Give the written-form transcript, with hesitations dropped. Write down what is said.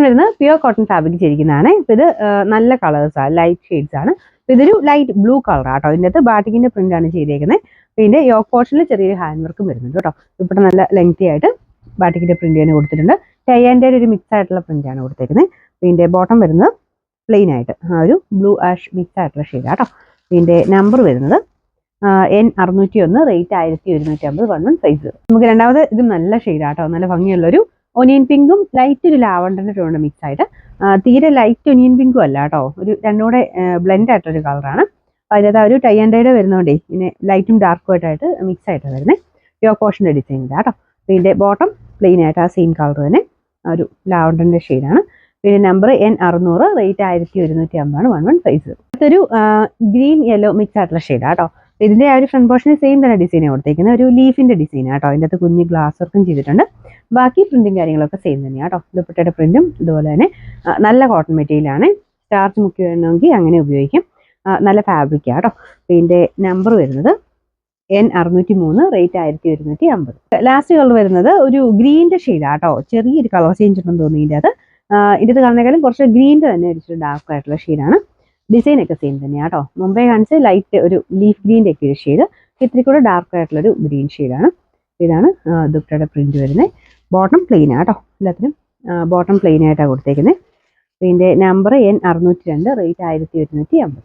വരുന്നത് pure cotton fabric ചെയ്തിരിക്കുന്നതാണ്. ഇപ്പൊ ഇത് നല്ല കളേഴ്സാണ്, ലൈറ്റ് ഷെയ്ഡ്സ് ആണ്. ഇതൊരു ലൈറ്റ് ബ്ലൂ കളർ ആട്ടോ. ഇതിൻ്റെ അകത്ത് ബാറ്റിക്കിന്റെ പ്രിന്റ് ആണ് ചെയ്തേക്കുന്നത്. ഇതിന്റെ യോക്ക് പോർഷനിൽ ചെറിയൊരു ഹാൻഡ് വർക്കും വരുന്നുണ്ട് കേട്ടോ. ഇവിടെ നല്ല ലെങ്തി ആയിട്ട് ബാറ്റിക്കിന്റെ പ്രിന്റ് തന്നെ കൊടുത്തിട്ടുണ്ട്. ടൈ ആൻഡ് ഒരു മിക്സ് ആയിട്ടുള്ള പ്രിന്റ് ആണ് കൊടുത്തേക്കുന്നത്. ഇതിന്റെ ബോട്ടം വരുന്നത് പ്ലെയിൻ ആയിട്ട് ഒരു ബ്ലൂ ആഷ് മിക്സ് ആയിട്ടുള്ള ഷെയ്ഡ് ആട്ടോ. ഇതിന്റെ നമ്പർ വരുന്നത് N601, റേറ്റ് 1150, 1150. നമുക്ക് രണ്ടാമത് ഇതും നല്ല ഷെയ്ഡ് ആട്ടോ. നല്ല ഭംഗിയുള്ളൊരു ഒനിയൻ പിങ്കും ലൈറ്റ് ഒരു ലാവണ്ടറിന്റെ ടോണ് മിക്സ് ആയിട്ട്. തീരെ ലൈറ്റ് ഒനിയൻ പിങ്കും അല്ല കേട്ടോ, ഒരു രണ്ടുകൂടെ ബ്ലെൻഡ് ആയിട്ടൊരു കളറാണ്. അപ്പോൾ അതിനകത്ത് ഒരു ടൈ ആൻഡ് ഡൈയുടെ വരുന്നതുകൊണ്ടേ ഇങ്ങനെ ലൈറ്റും ഡാർക്കും ആയിട്ട് മിക്സ് ആയിട്ടാണ് വരുന്നത്. യോ പോർഷൻ്റെ ഡിസൈൻ ഇല്ല കേട്ടോ. ഇതിൻ്റെ ബോട്ടം പ്ലെയിൻ ആയിട്ട് ആ സെയിം കളർ തന്നെ ഒരു ലാവണ്ടറിന്റെ ഷെയ്ഡാണ്. പിന്നെ നമ്പർ N600, റേറ്റ് 1150, 1150. അടുത്തൊരു ഗ്രീൻ യെല്ലോ മിക്സ് ആയിട്ടുള്ള ഷെയ്ഡാണ് കേട്ടോ. ഇതിന്റെ ആ ഒരു ഫ്രണ്ട് പോർഷനിൽ സെയിം തന്നെ ഡിസൈൻ കൊടുത്തേക്കുന്നത്, ഒരു ലീഫിന്റെ ഡിസൈൻ ആട്ടോ. അതിൻ്റെ അകത്ത് കുഞ്ഞ് ഗ്ലാസ് വർക്കും ചെയ്തിട്ടുണ്ട്. ബാക്കി പ്രിന്റും കാര്യങ്ങളൊക്കെ സെയിം തന്നെയാണ് കേട്ടോ. ദുപ്പട്ടയുടെ പ്രിന്റും ഇതുപോലെ തന്നെ നല്ല കോട്ടൺ മെറ്റീരിയലാണ്. സ്റ്റാർച്ച് മുക്കി വേണമെങ്കിൽ അങ്ങനെ ഉപയോഗിക്കും. നല്ല ഫാബ്രിക്കാണ് കേട്ടോ. ഇതിന്റെ നമ്പർ വരുന്നത് N603, റേറ്റ് 1150. ലാസ്റ്റ് കളർ വരുന്നത് ഒരു ഗ്രീനിന്റെ ഷെയ്ഡാണ് കേട്ടോ. ചെറിയൊരു കളർ ചേഞ്ച് ഉണ്ടെന്ന് തോന്നി. ഇതിൻ്റെ കാണുന്നേക്കാളും കുറച്ച് ഗ്രീനിന്റെ തന്നെ ഒരു ഡാർക്ക് ആയിട്ടുള്ള ഷെയ്ഡാണ്. ഡിസൈൻ ഒക്കെ സെയിം തന്നെയാണ് കേട്ടോ. മുമ്പേ കാണിച്ച് ലൈറ്റ് ഒരു ലീഫ് ഗ്രീൻ്റെ ഒക്കെ ഒരു ഷെയ്ഡ്, ഇത്തിരി കൂടെ ഡാർക്ക് ആയിട്ടുള്ളൊരു ഗ്രീൻ ഷെയ്ഡാണ്. ഇതാണ് ദുപ്പട്ടയുടെ പ്രിന്റ് വരുന്നത്. ബോട്ടം പ്ലെയിൻ ആട്ടോ. എല്ലാത്തിനും ബോട്ടം പ്ലെയിൻ ആയിട്ടാണ് കൊടുത്തേക്കുന്നത്. ഇതിൻ്റെ നമ്പർ N602, റേറ്റ് 1150.